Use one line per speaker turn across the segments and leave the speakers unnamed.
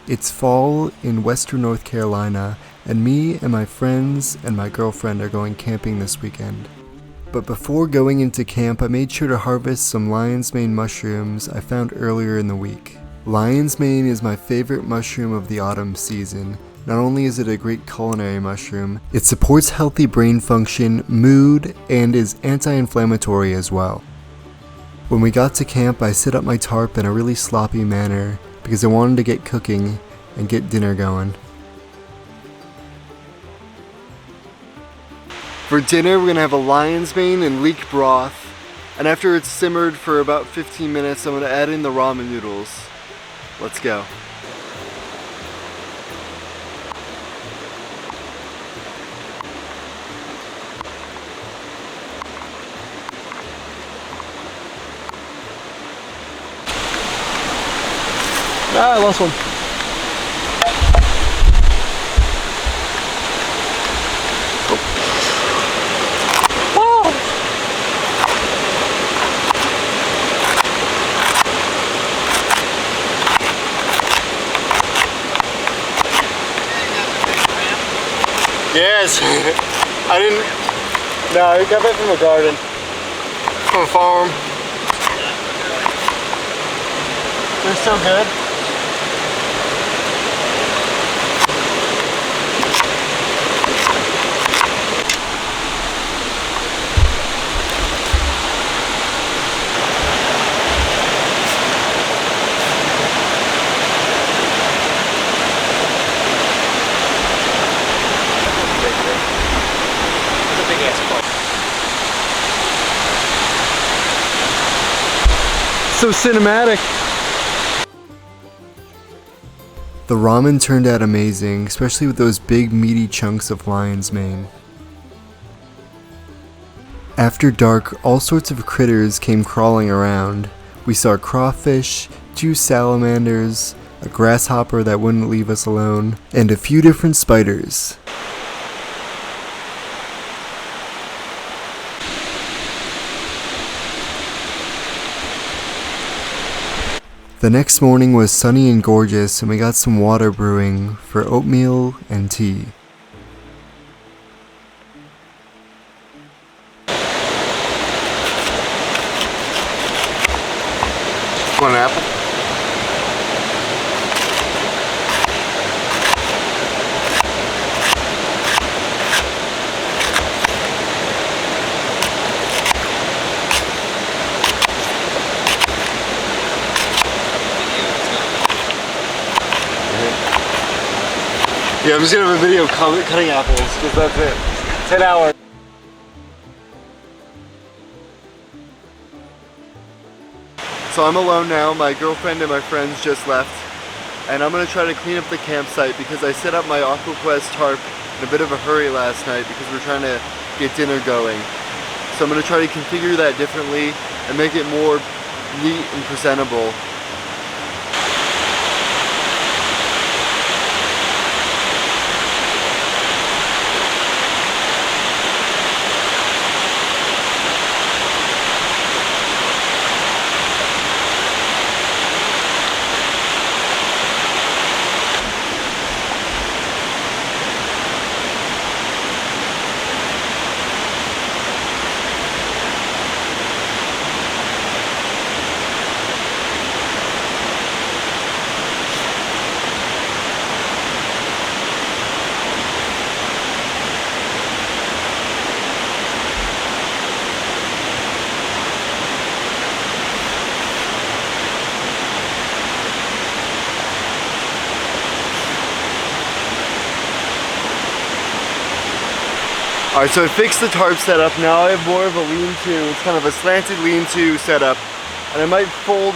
It's fall in western North Carolina, and me and my friends and my girlfriend are going camping this weekend. But before going into camp, I made sure to harvest some lion's mane mushrooms I found earlier in the week. Lion's mane is my favorite mushroom of the autumn season. Not only is it a great culinary mushroom, it supports healthy brain function, mood, and is anti-inflammatory as well. When we got to camp, I set up my tarp in a really sloppy manner because I wanted to get cooking and get dinner going. For dinner, we're gonna have a lion's mane and leek broth, and after it's simmered for about 15 minutes, I'm gonna add in the ramen noodles. Let's go. Ah, I lost one. Yes. I didn't. No, I got that from a garden. From a farm. They're so good. So cinematic. The ramen turned out amazing, especially with those big meaty chunks of lion's mane. After dark, all sorts of critters came crawling around. We saw crawfish, 2 salamanders, a grasshopper that wouldn't leave us alone, and a few different spiders. The next morning was sunny and gorgeous, and we got some water brewing for oatmeal and tea. Want an apple? Yeah, I'm just gonna have a video of cutting apples, because that's it. 10 hours. So I'm alone now, my girlfriend and my friends just left, and I'm gonna try to clean up the campsite because I set up my aquaquest tarp in a bit of a hurry last night because we're trying to get dinner going. So I'm gonna try to configure that differently and make it more neat and presentable. Alright, so I fixed the tarp setup. Now I have more of a lean-to. It's kind of a slanted lean-to setup. And I might fold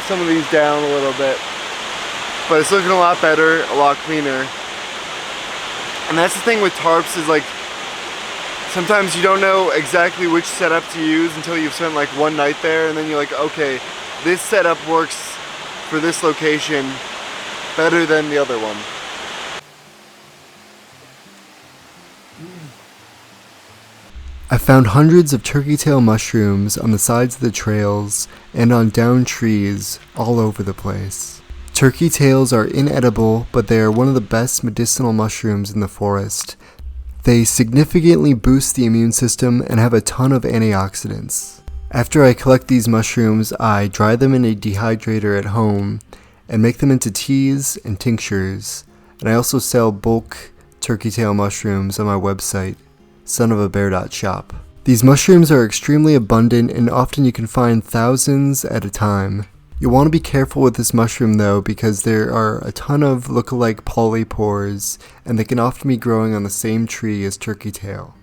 some of these down a little bit. But it's looking a lot better, a lot cleaner. And that's the thing with tarps is like, sometimes you don't know exactly which setup to use until you've spent like one night there, and then you're like, okay, this setup works for this location better than the other one. I found hundreds of turkey tail mushrooms on the sides of the trails and on downed trees all over the place. Turkey tails are inedible, but they are one of the best medicinal mushrooms in the forest. They significantly boost the immune system and have a ton of antioxidants. After I collect these mushrooms, I dry them in a dehydrator at home and make them into teas and tinctures. And I also sell bulk turkey tail mushrooms on my website, sonofabear.shop. These mushrooms are extremely abundant and often you can find thousands at a time. You'll want to be careful with this mushroom though, because there are a ton of look-alike polypores and they can often be growing on the same tree as turkey tail.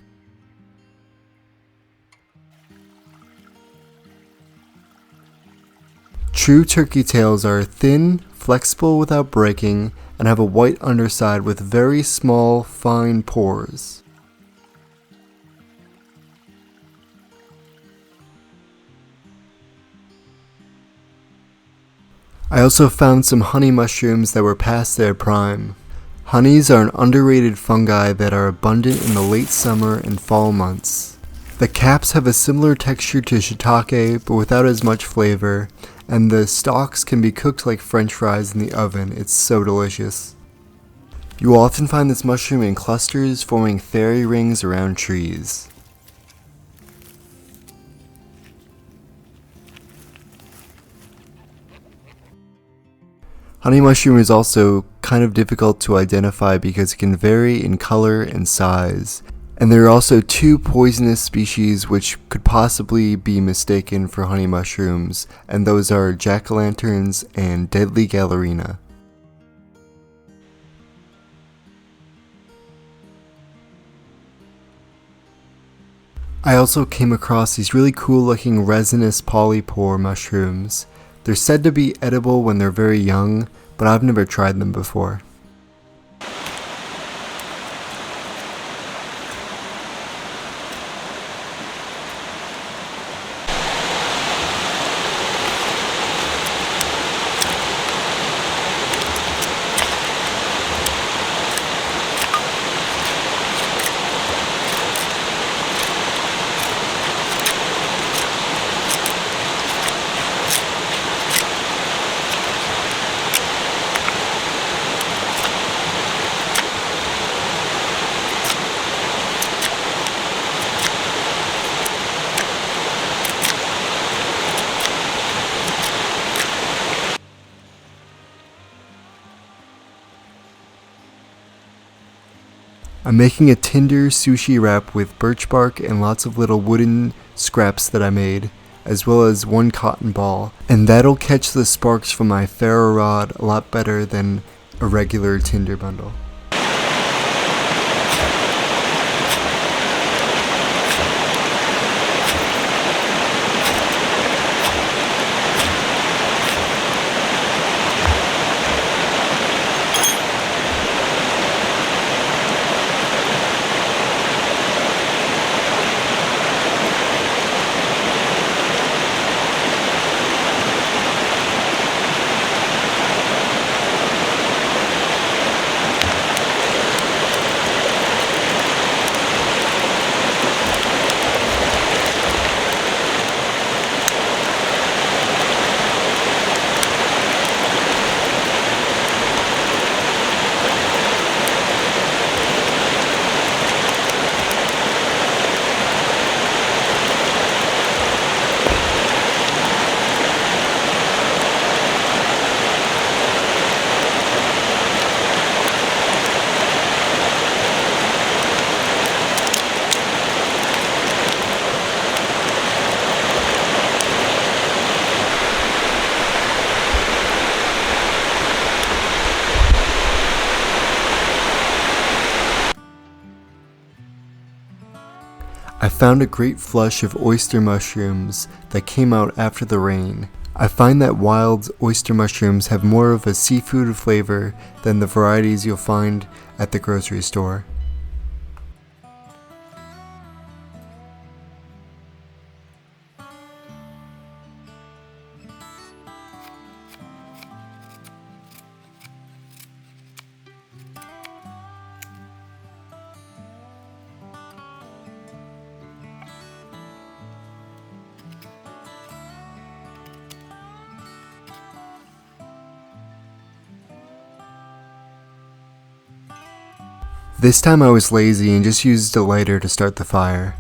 True turkey tails are thin, flexible without breaking, and have a white underside with very small, fine pores. I also found some honey mushrooms that were past their prime. Honeys are an underrated fungi that are abundant in the late summer and fall months. The caps have a similar texture to shiitake, but without as much flavor, and the stalks can be cooked like french fries in the oven. It's so delicious. You will often find this mushroom in clusters forming fairy rings around trees. Honey mushroom is also kind of difficult to identify because it can vary in color and size. And there are also two poisonous species which could possibly be mistaken for honey mushrooms, and those are jack-o'-lanterns and deadly gallerina. I also came across these really cool looking resinous polypore mushrooms. They're said to be edible when they're very young, but I've never tried them before. I'm making a tinder sushi wrap with birch bark and lots of little wooden scraps that I made, as well as one cotton ball, and that'll catch the sparks from my ferro rod a lot better than a regular tinder bundle. I found a great flush of oyster mushrooms that came out after the rain. I find that wild oyster mushrooms have more of a seafood flavor than the varieties you'll find at the grocery store. This time I was lazy and just used a lighter to start the fire.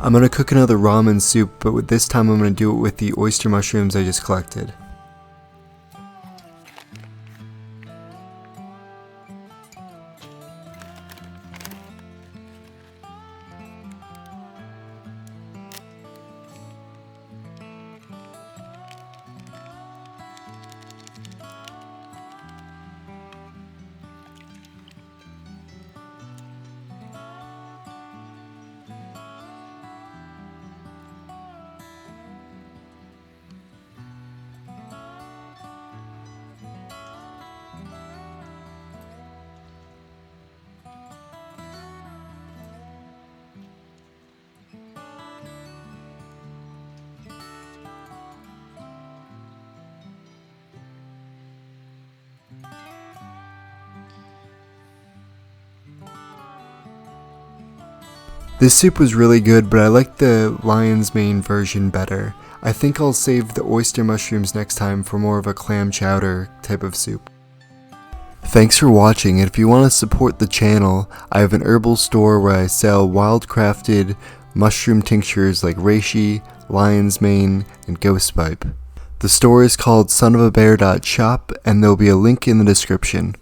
I'm gonna cook another ramen soup, but this time I'm gonna do it with the oyster mushrooms I just collected. This soup was really good, but I like the lion's mane version better. I think I'll save the oyster mushrooms next time for more of a clam chowder type of soup. Thanks for watching, and if you want to support the channel, I have an herbal store where I sell wild-crafted mushroom tinctures like reishi, lion's mane, and ghost pipe. The store is called sonofabear.shop, and there'll be a link in the description.